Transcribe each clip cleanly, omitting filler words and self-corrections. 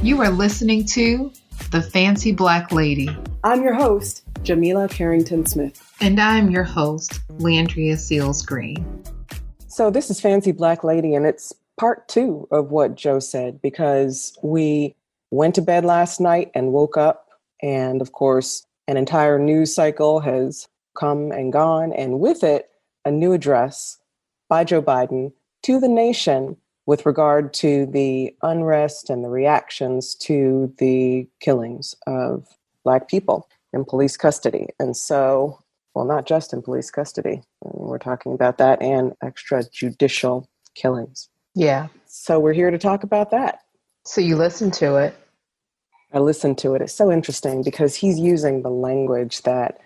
You are listening to The Fancy Black Lady. I'm your host, Jamila Carrington Smith. And I'm your host, Landria Seals Green. So this is Fancy Black Lady, and it's part 2 of what Joe said, because we went to bed last night and woke up, and of course, an entire news cycle has come and gone, and with it, a new address by Joe Biden to the nation with regard to the unrest and the reactions to the killings of Black people in police custody. And so, well, not just in police custody. We're talking about that and extrajudicial killings. Yeah. So we're here to talk about that. So you listened to it. I listened to it. It's so interesting because he's using the language that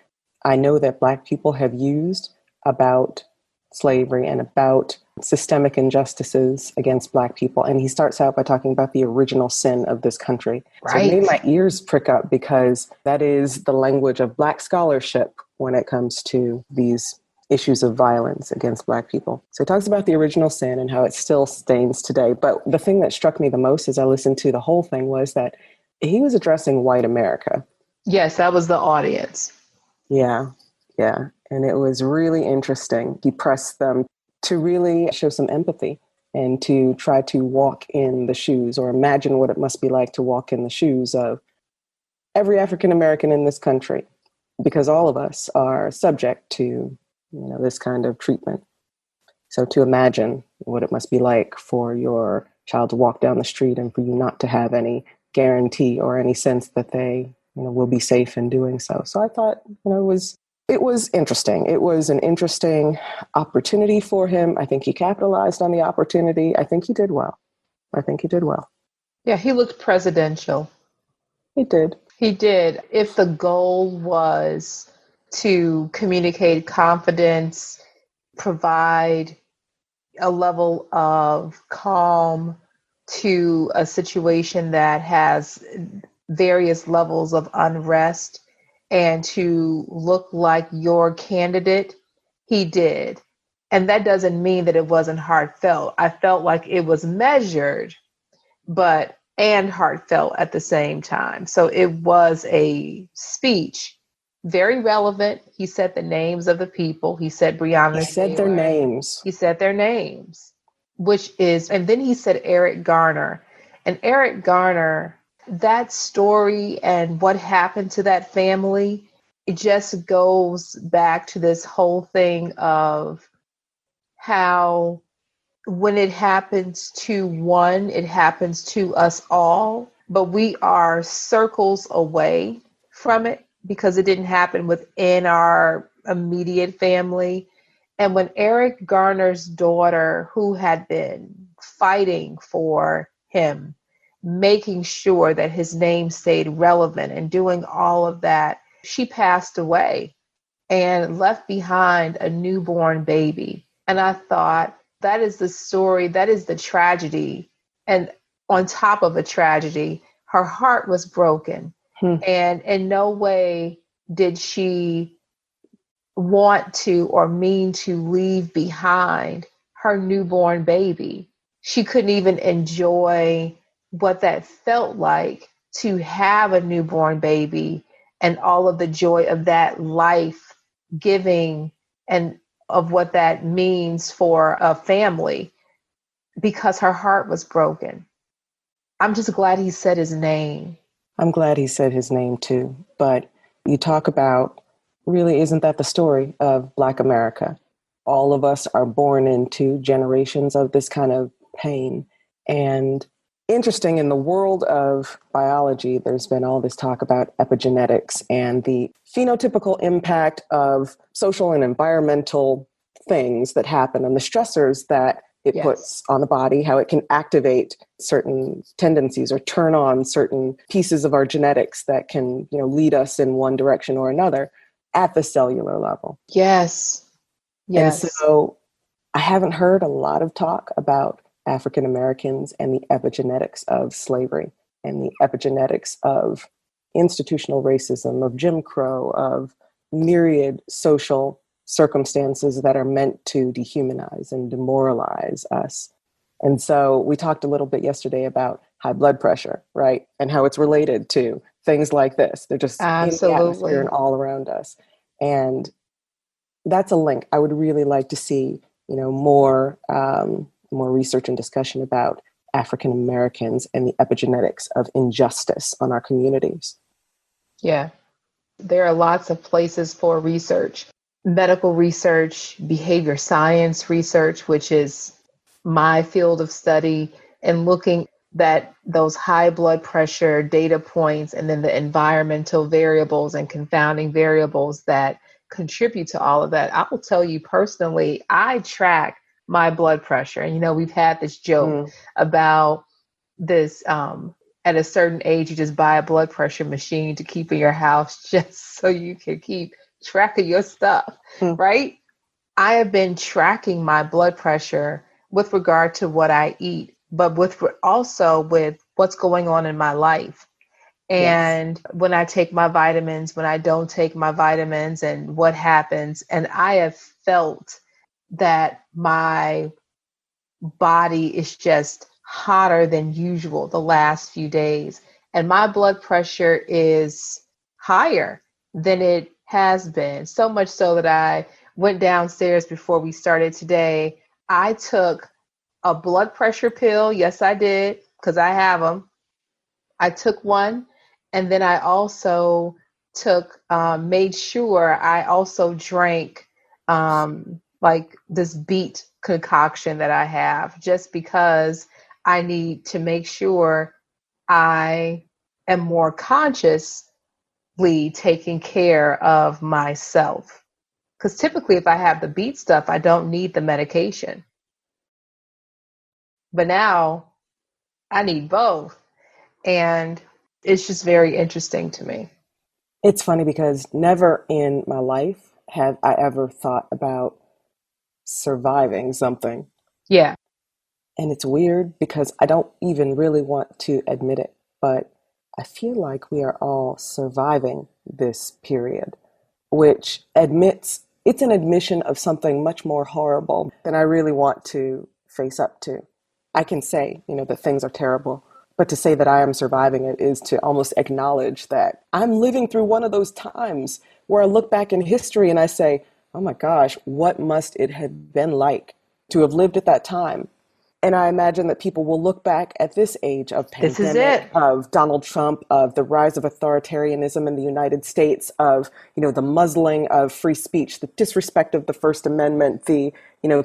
I know that Black people have used about slavery and about systemic injustices against Black people. And he starts out by talking about the original sin of this country. Right. So it made my ears prick up because that is the language of Black scholarship when it comes to these issues of violence against Black people. So he talks about the original sin and how it still stains today. But the thing that struck me the most as I listened to the whole thing was that he was addressing white America. Yes, that was the audience. Yeah. And it was really interesting. He pressed them to really show some empathy and to try to walk in the shoes or imagine what it must be like to walk in the shoes of every African American in this country, because all of us are subject to, this kind of treatment. So to imagine what it must be like for your child to walk down the street and for you not to have any guarantee or any sense that they, will be safe in doing so. So I thought, it was interesting. It was an interesting opportunity for him. I think he capitalized on the opportunity. I think he did well. Yeah, he looked presidential. He did. If the goal was to communicate confidence, provide a level of calm to a situation that has various levels of unrest, and to look like your candidate, he did. And that doesn't mean that it wasn't heartfelt. I felt like it was measured, and heartfelt at the same time. So it was a speech, very relevant. He said the names of the people. He said Breonna. He said their names. He said their names, and then he said Eric Garner. And Eric Garner, that story and what happened to that family, it just goes back to this whole thing of how when it happens to one, it happens to us all, but we are circles away from it because it didn't happen within our immediate family. And when Eric Garner's daughter, who had been fighting for him, making sure that his name stayed relevant and doing all of that, she passed away and left behind a newborn baby. And I thought, that is the story, that is the tragedy. And on top of a tragedy, her heart was broken. And in no way did she want to or mean to leave behind her newborn baby. She couldn't even enjoy what that felt like to have a newborn baby and all of the joy of that life giving and of what that means for a family, because her heart was broken. I'm just glad he said his name. I'm glad he said his name too. But you talk about, really, isn't that the story of Black America? All of us are born into generations of this kind of pain. And interesting, in the world of biology, there's been all this talk about epigenetics and the phenotypical impact of social and environmental things that happen and the stressors that it puts on the body, how it can activate certain tendencies or turn on certain pieces of our genetics that can, lead us in one direction or another at the cellular level. Yes. And so I haven't heard a lot of talk about African Americans and the epigenetics of slavery and the epigenetics of institutional racism, of Jim Crow, of myriad social circumstances that are meant to dehumanize and demoralize us. And so we talked a little bit yesterday about high blood pressure, right? And how it's related to things like this. They're just in the atmosphere and Absolutely. all around us. And that's a link I would really like to see, more research and discussion about African Americans and the epigenetics of injustice on our communities. Yeah. There are lots of places for research, medical research, behavior science research, which is my field of study, and looking at those high blood pressure data points and then the environmental variables and confounding variables that contribute to all of that. I will tell you personally, I track my blood pressure. And, we've had this joke Mm. about this at a certain age, you just buy a blood pressure machine to keep in your house just so you can keep track of your stuff, Mm. right? I have been tracking my blood pressure with regard to what I eat, but also with what's going on in my life. Yes. And when I take my vitamins, when I don't take my vitamins, and what happens. And I have felt that my body is just hotter than usual the last few days. And my blood pressure is higher than it has been. So much so that I went downstairs before we started today. I took a blood pressure pill. Yes, I did, because I have them. I took one. And then I also made sure I also drank like this beet concoction that I have, just because I need to make sure I am more consciously taking care of myself. Because typically, if I have the beet stuff, I don't need the medication. But now I need both. And it's just very interesting to me. It's funny because never in my life have I ever thought about surviving something. Yeah. And it's weird because I don't even really want to admit it, but I feel like we are all surviving this period, which admits it's an admission of something much more horrible than I really want to face up to. I can say, that things are terrible, but to say that I am surviving it is to almost acknowledge that I'm living through one of those times where I look back in history and I say, oh my gosh, what must it have been like to have lived at that time? And I imagine that people will look back at this age of This is it. pandemic, of Donald Trump, of the rise of authoritarianism in the United States, of, the muzzling of free speech, the disrespect of the First Amendment, the,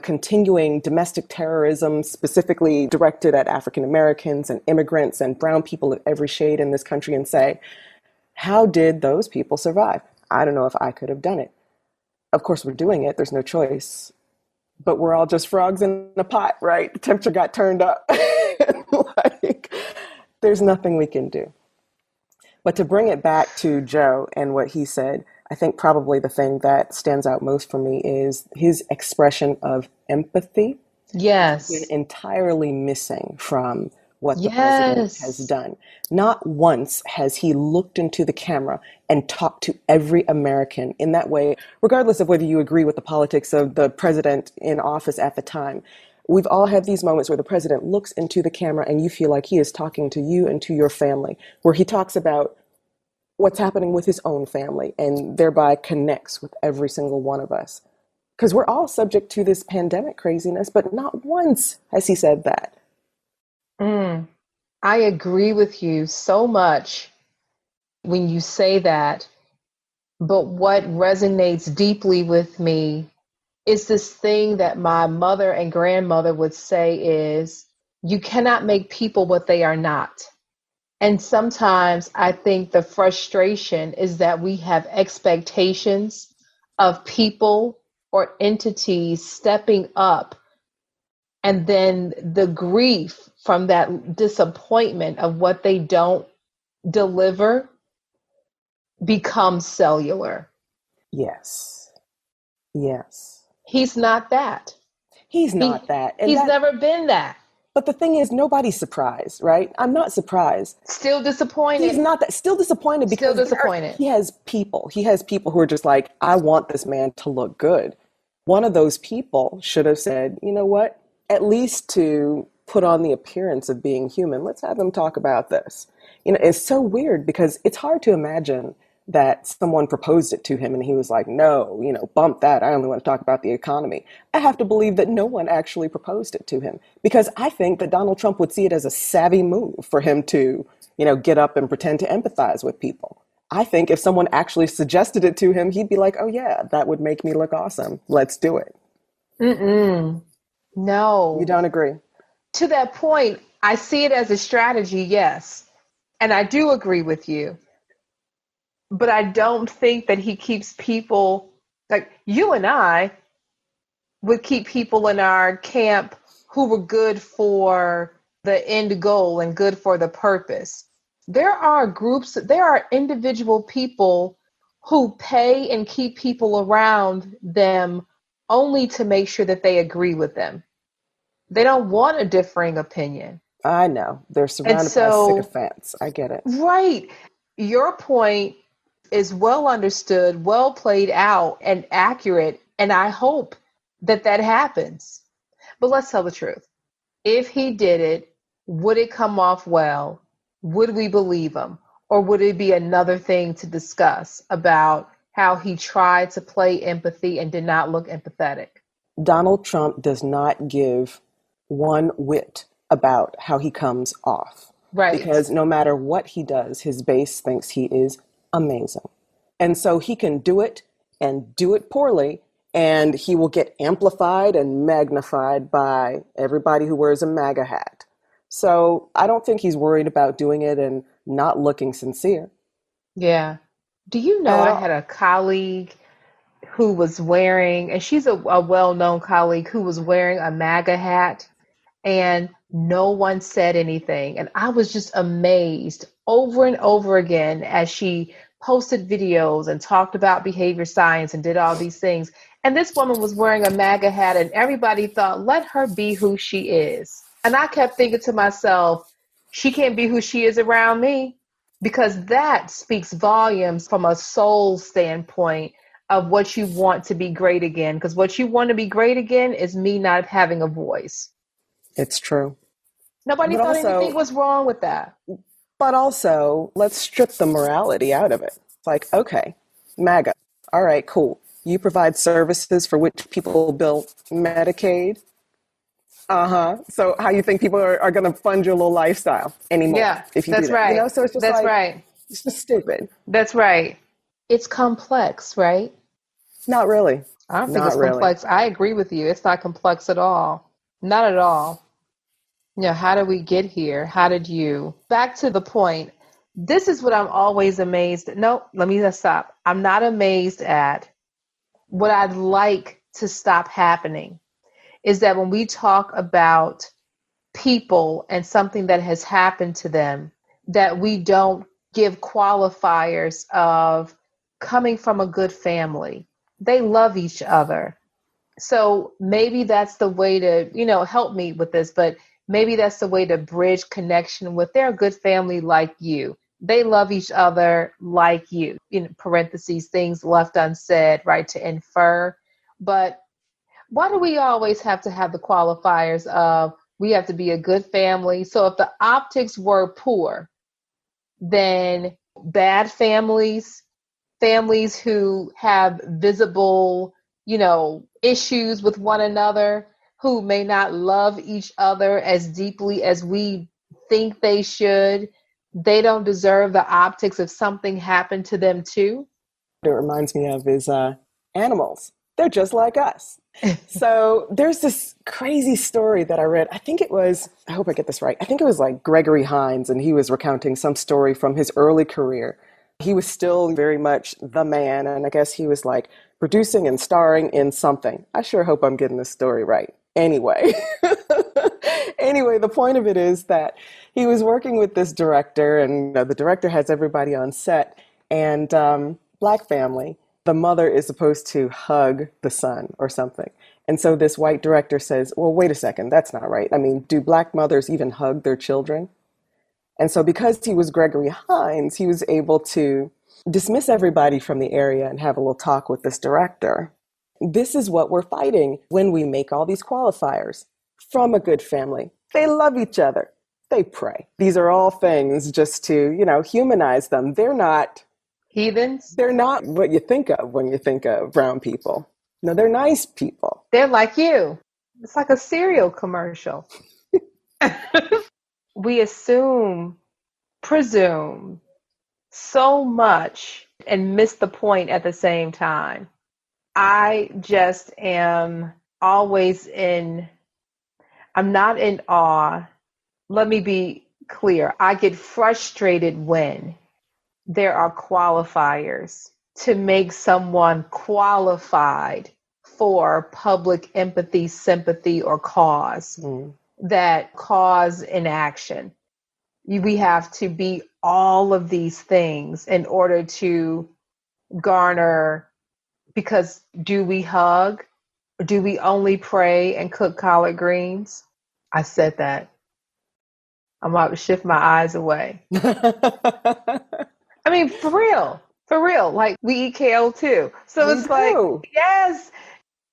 continuing domestic terrorism specifically directed at African Americans and immigrants and brown people of every shade in this country, and say, how did those people survive? I don't know if I could have done it. Of course, we're doing it. There's no choice. But we're all just frogs in a pot, right? The temperature got turned up. Like, there's nothing we can do. But to bring it back to Joe and what he said, I think probably the thing that stands out most for me is his expression of empathy. Been Yes. entirely missing from what the president has Yes. done. Not once has he looked into the camera and talked to every American in that way, regardless of whether you agree with the politics of the president in office at the time. We've all had these moments where the president looks into the camera and you feel like he is talking to you and to your family, where he talks about what's happening with his own family and thereby connects with every single one of us. Because we're all subject to this pandemic craziness, but not once has he said that. Mm. I agree with you so much when you say that. But what resonates deeply with me is this thing that my mother and grandmother would say is, you cannot make people what they are not. And sometimes I think the frustration is that we have expectations of people or entities stepping up, and then the grief from that disappointment of what they don't deliver becomes cellular. Yes. Yes. He's not that. He's He not that. And he's that, never been that. but the thing is, nobody's surprised, right? I'm not surprised. Still He's disappointed. not that, still disappointed Still because disappointed. he has people. He has people who are just like, I want this man to look good. One of those people should have said, you know what? At least to put on the appearance of being human. Let's have them talk about this. It's so weird because it's hard to imagine that someone proposed it to him and he was like, no, bump that. I only want to talk about the economy. I have to believe that no one actually proposed it to him, because I think that Donald Trump would see it as a savvy move for him to, get up and pretend to empathize with people. I think if someone actually suggested it to him, he'd be like, oh yeah, that would make me look awesome. Let's do it. No. You don't agree? To that point, I see it as a strategy, yes. And I do agree with you. But I don't think that he keeps people, like you and I would keep people in our camp who were good for the end goal and good for the purpose. There are individual people who pay and keep people around them only to make sure that they agree with them. They don't want a differing opinion. I know. They're surrounded by sycophants. I get it. Right. Your point is well understood, well played out, and accurate. And I hope that happens. But let's tell the truth. If he did it, would it come off well? Would we believe him? Or would it be another thing to discuss about how he tried to play empathy and did not look empathetic? Donald Trump does not give one whit about how he comes off. Right. Because no matter what he does, his base thinks he is amazing. And so he can do it and do it poorly, and he will get amplified and magnified by everybody who wears a MAGA hat. So I don't think he's worried about doing it and not looking sincere. Yeah. Do you know I had a colleague who was wearing, and she's a well-known colleague who was wearing a MAGA hat, and no one said anything. And I was just amazed over and over again as she posted videos and talked about behavior science and did all these things. And this woman was wearing a MAGA hat, and everybody thought, let her be who she is. And I kept thinking to myself, she can't be who she is around me, because that speaks volumes from a soul standpoint of what you want to be great again. Because what you want to be great again is me not having a voice. It's true. Nobody thought anything was wrong with that. But also, let's strip the morality out of it. It's like, okay, MAGA. All right, cool. You provide services for which people bill Medicaid. So how you think people are going to fund your little lifestyle anymore? Yeah, if you that's do that. right. So it's just that's right. It's just stupid. That's right. It's complex, right? Not really. I don't think it's complex. I agree with you. It's not complex at all. Not at all. How did we get here? How did you? Back to the point. This is what I'm always amazed at. No, let me just stop. I'm not amazed at. What I'd like to stop happening is that when we talk about people and something that has happened to them, that we don't give qualifiers of coming from a good family. They love each other. So maybe that's the way to, help me with this, but maybe that's the way to bridge connection with their good family like you. They love each other like you, in parentheses, things left unsaid, right, to infer. But why do we always have to have the qualifiers of we have to be a good family? So if the optics were poor, then bad families who have visible, issues with one another, who may not love each other as deeply as we think they should, they don't deserve the optics if something happened to them too? What it reminds me of is animals. They're just like us. So there's this crazy story that I read. I hope I get this right. I think it was like Gregory Hines, and he was recounting some story from his early career. He was still very much the man, and I guess he was like producing and starring in something. I sure hope I'm getting this story right. Anyway, the point of it is that he was working with this director, and the director has everybody on set, and Black family. The mother is supposed to hug the son or something. And so this white director says, well, wait a second, that's not right. I mean, do Black mothers even hug their children? And so because he was Gregory Hines, he was able to dismiss everybody from the area and have a little talk with this director. This is what we're fighting when we make all these qualifiers. From a good family, They love each other. They pray. These are all things just to, humanize them. Heathens. They're not what you think of when you think of brown people. No, they're nice people. They're like you. It's like a cereal commercial. We presume so much and miss the point at the same time. I just am always I'm not in awe. Let me be clear. I get frustrated when there are qualifiers to make someone qualified for public empathy, sympathy, or cause. That cause inaction. We have to be all of these things in order to garner, because do we hug? Do we only pray and cook collard greens? I said that. I'm about to shift my eyes away. I mean, for real. Like, we eat kale too. So it's like, yes,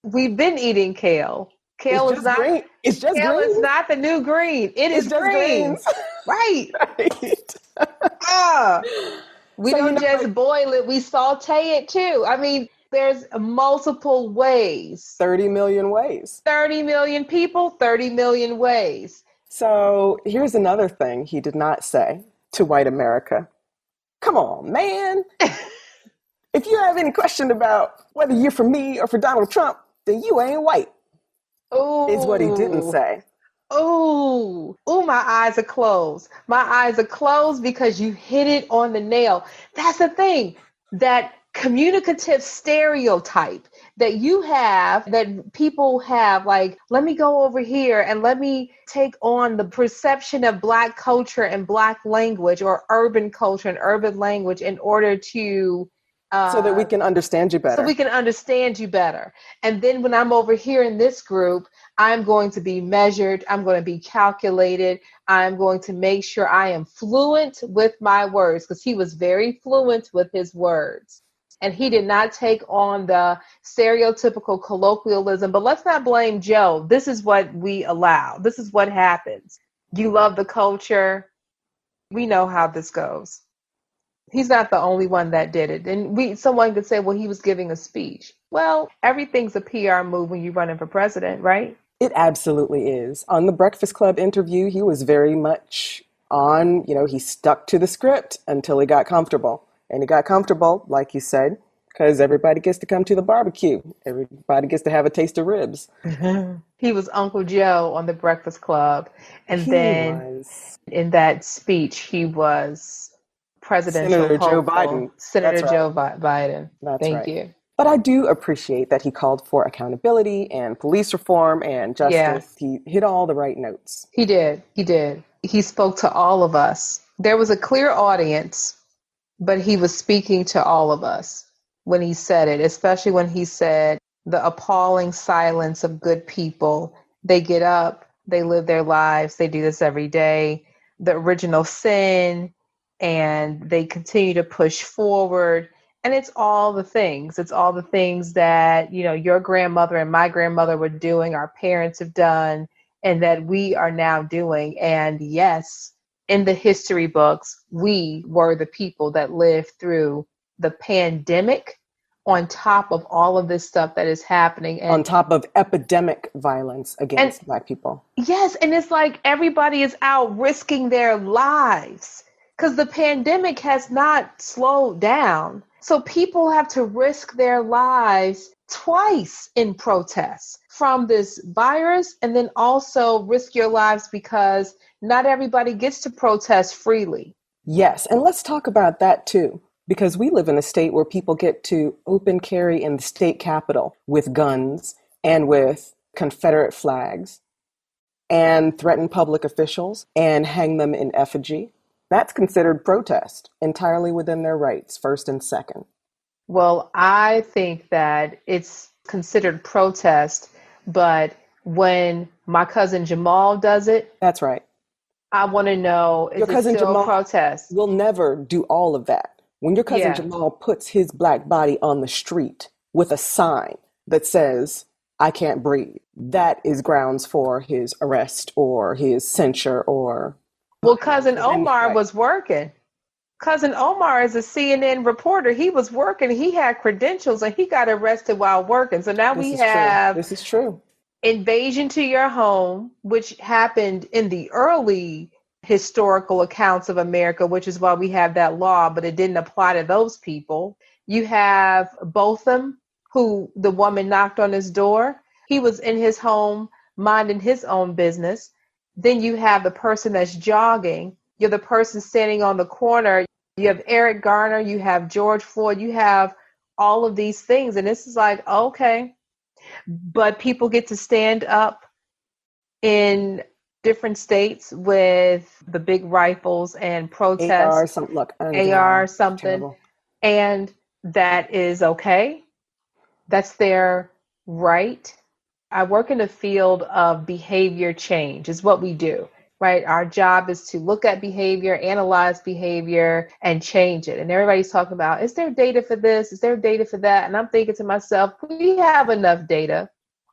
we've been eating kale. Kale is not green. It's just kale green. is not the new green. It's just green. Right. We don't just boil it, we saute it too. I mean, there's multiple ways. 30 million ways. 30 million people, 30 million ways. So here's another thing he did not say to white America. Come on, man. If you have any question about whether you're for me or for Donald Trump, then you ain't white. Ooh. Is what he didn't say. Ooh, my eyes are closed. My eyes are closed because you hit it on the nail. That's the thing, that communicative stereotype that you have, that people have, like, let me go over here and let me take on the perception of Black culture and Black language, or urban culture and urban language, in order to so that we can understand you better. And then when I'm over here in this group, I'm going to be measured. I'm going to be calculated. I'm going to make sure I am fluent with my words, because he was very fluent with his words. And he did not take on the stereotypical colloquialism. But let's not blame Joe. This is what we allow. This is what happens. You love the culture. We know how this goes. He's not the only one that did it. And someone could say, well, he was giving a speech. Well, everything's a PR move when you're running for president, right? It absolutely is. On the Breakfast Club interview, he was very much on, he stuck to the script until he got comfortable. And he got comfortable, like you said, because everybody gets to come to the barbecue. Everybody gets to have a taste of ribs. He was Uncle Joe on the Breakfast Club. And in that speech, he was presidential Senator hopeful. Joe Biden. Senator Joe Biden. Thank you. But I do appreciate that he called for accountability and police reform and justice. Yeah. He hit all the right notes. He did. He spoke to all of us. There was a clear audience, but he was speaking to all of us when he said it, especially when he said the appalling silence of good people. They get up, they live their lives, they do this every day. The original sin, and they continue to push forward. And it's all the things. It's all the things that, your grandmother and my grandmother were doing, our parents have done, and that we are now doing. And yes, in the history books, we were the people that lived through the pandemic, on top of all of this stuff that is happening. And on top of epidemic violence against Black people. Yes, and it's like everybody is out risking their lives, because the pandemic has not slowed down. So people have to risk their lives twice in protests from this virus, and then also risk your lives because not everybody gets to protest freely. Yes, and let's talk about that too, because we live in a state where people get to open carry in the state capitol with guns and with Confederate flags and threaten public officials and hang them in effigy. That's considered protest, entirely within their rights, first and second. Well, I think that it's considered protest, but when my cousin Jamal does it, that's right. I want to know, is it still a protest? Will never do all of that. When your cousin Jamal puts his Black body on the street with a sign that says, I can't breathe. That is grounds for his arrest or his censure or... Well, Cousin Omar Right. was working. Cousin Omar is a CNN reporter. He was working. He had credentials and he got arrested while working. So now This we is true. have This is true. invasion to your home, which happened in the early historical accounts of America, which is why we have that law, but it didn't apply to those people. You have Botham, who the woman knocked on his door. He was in his home minding his own business. Then you have the person that's jogging. You're the person standing on the corner. You have Eric Garner. You have George Floyd. You have all of these things. And this is like, okay, but people get to stand up in different states with the big rifles and protest AR something, terrible. and that is okay. That's their right. I work in the field of behavior change, is what we do, right? Our job is to look at behavior, analyze behavior, and change it. And everybody's talking about, is there data for this? Is there data for that? And I'm thinking to myself, we have enough data.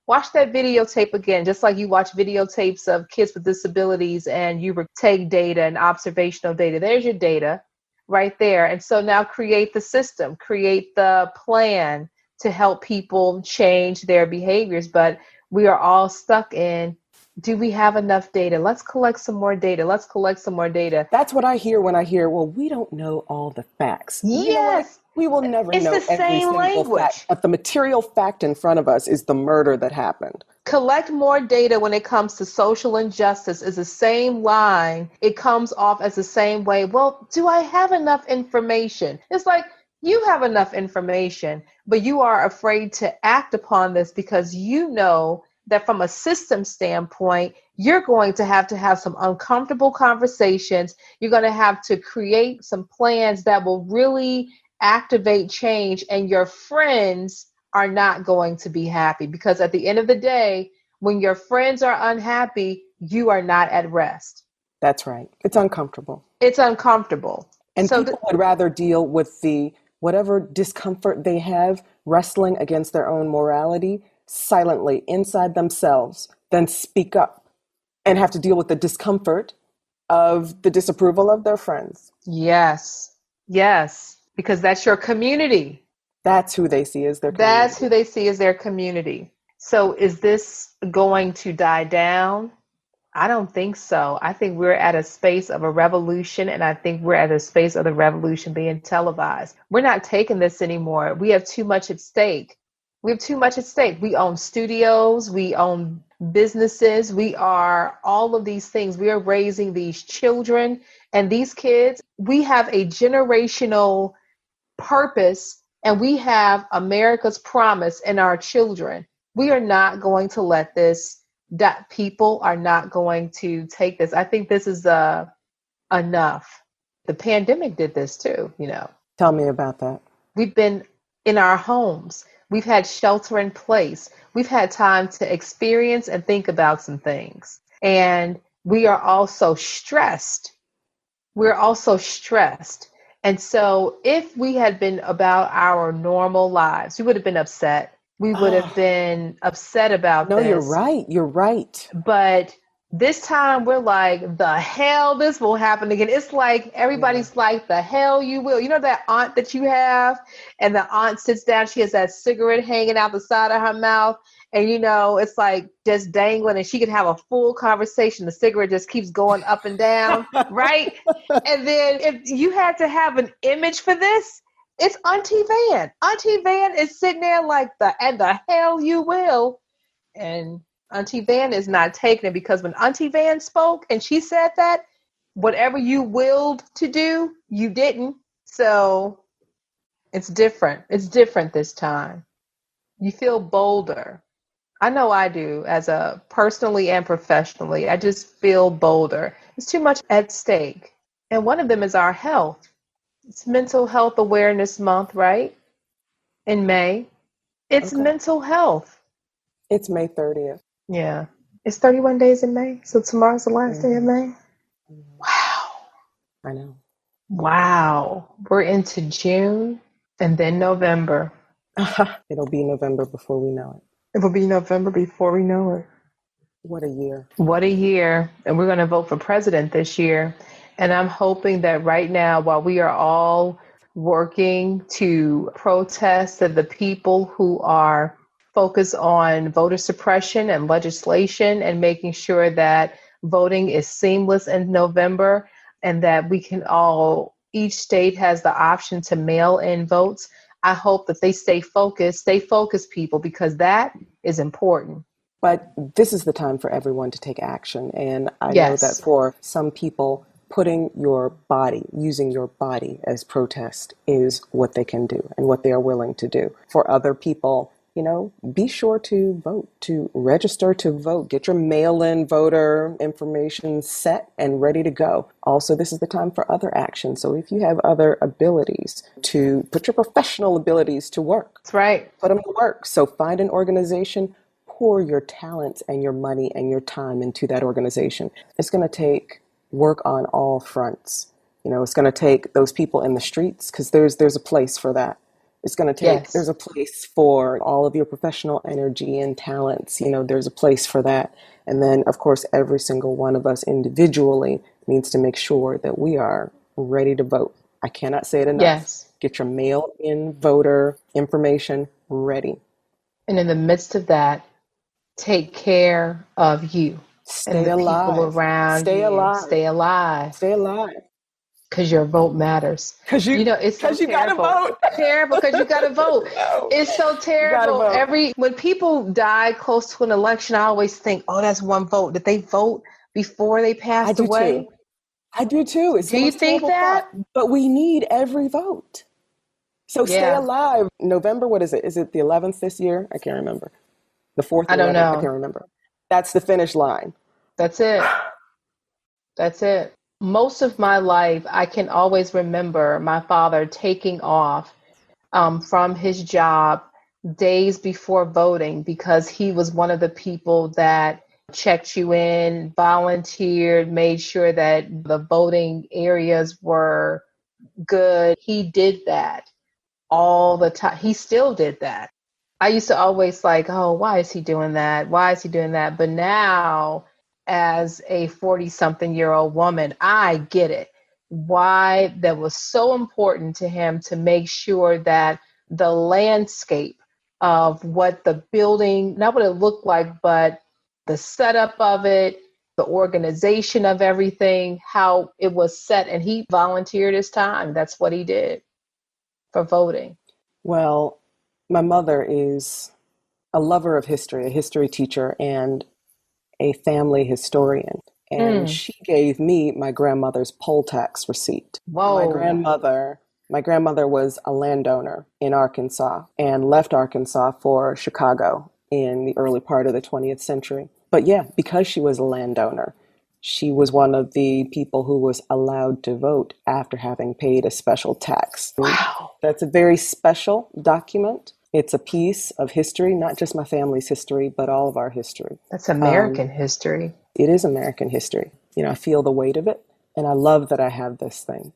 Watch that videotape again, just like you watch videotapes of kids with disabilities and you take data and observational data. There's your data right there. And so now create the system, create the plan to help people change their behaviors. But we are all stuck in, do we have enough data? Let's collect some more data. Let's collect some more data. That's what I hear when I hear, well, we don't know all the facts. Yes. You know what? We will never It's know the every same single language. fact. But the material fact in front of us is the murder that happened. Collect more data when it comes to social injustice is the same line. It comes off as the same way. Well, do I have enough information? It's like, you have enough information, but you are afraid to act upon this because you know that from a system standpoint, you're going to have some uncomfortable conversations. You're going to have to create some plans that will really activate change, and your friends are not going to be happy, because at the end of the day, when your friends are unhappy, you are not at rest. That's right. It's uncomfortable. It's uncomfortable. And so people would rather deal with the whatever discomfort they have wrestling against their own morality silently inside themselves than speak up and have to deal with the discomfort of the disapproval of their friends. Yes. Because that's your community. That's who they see as their community. That's who they see as their community. So is this going to die down? I don't think so. I think we're at a space of a revolution, and I think we're at a space of the revolution being televised. We're not taking this anymore. We have too much at stake. We own studios. We own businesses. We are all of these things. We are raising these children and these kids. We have a generational purpose, and we have America's promise in our children. We are not going to let this, that people are not going to take this. I think this is enough. The pandemic did this too, you know. Tell me about that. We've been in our homes. We've had shelter in place. We've had time to experience and think about some things. And we are also stressed. And so if we had been about our normal lives, we would have been upset. We would have been upset about this. No, you're right. But this time we're like, the hell, this will happen again. It's like everybody's like, the hell you will. You know that aunt that you have, and the aunt sits down, she has that cigarette hanging out the side of her mouth, and you know, it's like just dangling, and she could have a full conversation. The cigarette just keeps going up and down, right? And then if you had to have an image for this, it's Auntie Van. Auntie Van is sitting there like, the hell you will. And Auntie Van is not taking it, because when Auntie Van spoke and she said that, whatever you willed to do, you didn't. So it's different. It's different this time. You feel bolder. I know I do, as a personally and professionally. I just feel bolder. There's too much at stake. And one of them is our health. It's Mental Health Awareness Month, right? In May. It's mental health. It's May 30th. Yeah. It's 31 days in May. So tomorrow's the last day of May. Wow. I know. Wow. We're into June and then November. It'll be November before we know It will be November before we know it. What a year. What a year. And we're going to vote for president this year. And I'm hoping that right now, while we are all working to protest the people who are focused on voter suppression and legislation and making sure that voting is seamless in November and that we can all, each state has the option to mail in votes. I hope that they stay focused, people, because that is important. But this is the time for everyone to take action. And I know that Yes. for some people, putting your body, using your body as protest is what they can do and what they are willing to do. For other people, be sure to vote, to register to vote, get your mail-in voter information set and ready to go. Also, this is the time for other action. So if you have other abilities, to put your professional abilities to work. That's right. Put them to work. So find an organization, pour your talents and your money and your time into that organization. It's going to take work on all fronts. It's going to take those people in the streets, because there's a place for that. It's going to take, Yes. There's a place for all of your professional energy and talents. There's a place for that. And then, of course, every single one of us individually needs to make sure that we are ready to vote. I cannot say it enough. Yes. Get your mail-in voter information ready. And in the midst of that, take care of you. Stay and the alive. people around Stay you. alive. Stay alive. Stay alive. Because your vote matters. Because it's so you terrible. Gotta vote. Terrible because you got to vote. No. It's so terrible. When people die close to an election, I always think, oh, that's one vote. Did they vote before they passed away? I do too. It's do you think that? Thought. But we need every vote. So Stay alive. November, what is it? Is it the 11th this year? I can't remember. The 4th? I don't know. I can't remember. That's the finish line. That's it. That's it. Most of my life, I can always remember my father taking off from his job days before voting, because he was one of the people that checked you in, volunteered, made sure that the voting areas were good. He did that all the time. He still did that. I used to always oh, why is he doing that? Why is he doing that? But now, as a 40-something-year-old woman, I get it. Why that was so important to him to make sure that the landscape of what the building, not what it looked like, but the setup of it, the organization of everything, how it was set. And he volunteered his time. That's what he did for voting. Well, my mother is a lover of history, a history teacher, and a family historian. And she gave me my grandmother's poll tax receipt. Whoa. My grandmother was a landowner in Arkansas and left Arkansas for Chicago in the early part of the 20th century. But yeah, because she was a landowner, she was one of the people who was allowed to vote after having paid a special tax. Wow. That's a very special document. It's a piece of history, not just my family's history, but all of our history. That's American history. It is American history. I feel the weight of it, and I love that I have this thing.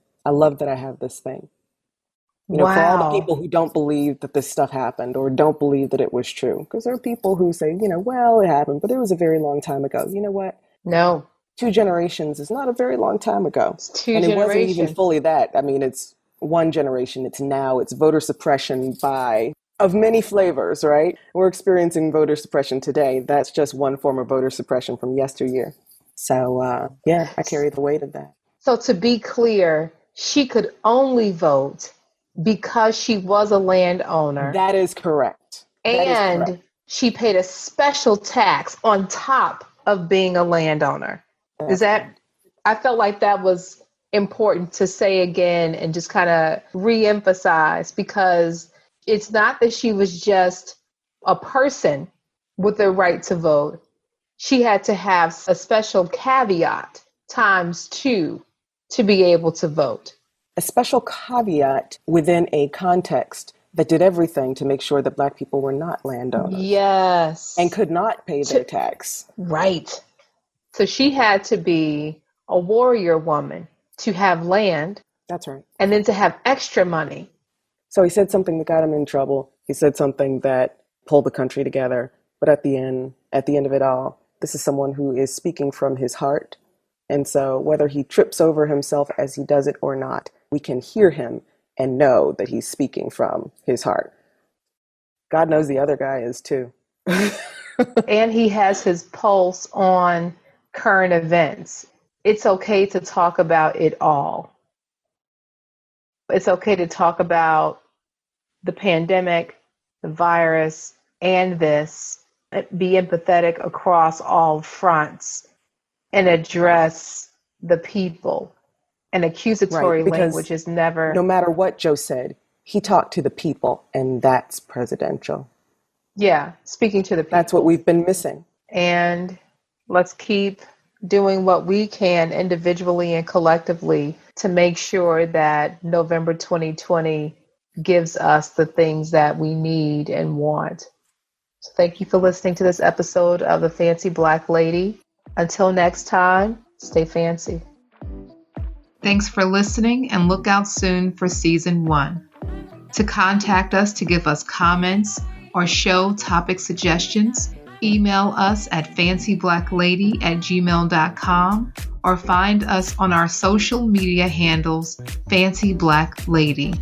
Wow. For all the people who don't believe that this stuff happened or don't believe that it was true, because there are people who say, well, it happened, but it was a very long time ago. You know what? No. 2 generations is not a very long time ago. It's 2 and generations. It wasn't even fully that. I mean, it's 1 generation. It's now. It's voter suppression of many flavors, right? We're experiencing voter suppression today. That's just one form of voter suppression from yesteryear. So, I carry the weight of that. So to be clear, she could only vote because she was a landowner. That is correct. And she paid a special tax on top of being a landowner. I felt like that was important to say again and just kind of re-emphasize, because it's not that she was just a person with the right to vote. She had to have a special caveat ×2 to be able to vote. A special caveat within a context that did everything to make sure that Black people were not landowners. Yes. And could not pay their tax. Right. So she had to be a warrior woman to have land. That's right. And then to have extra money. So he said something that got him in trouble. He said something that pulled the country together. But at the end of it all, this is someone who is speaking from his heart. And so whether he trips over himself as he does it or not, we can hear him and know that he's speaking from his heart. God knows the other guy is too. And he has his pulse on current events. It's okay to talk about it all. It's okay to talk about the pandemic, the virus, and this. Be empathetic across all fronts and address the people. And accusatory language is never... No matter what Joe said, he talked to the people, and that's presidential. Yeah, speaking to the people. That's what we've been missing. And let's keep doing what we can individually and collectively to make sure that November 2020 gives us the things that we need and want. So thank you for listening to this episode of The Fancy Black Lady. Until next time, stay fancy. Thanks for listening, and look out soon for season 1. To contact us to give us comments or show topic suggestions, email us at fancyblacklady@gmail.com or find us on our social media handles, Fancy Black Lady.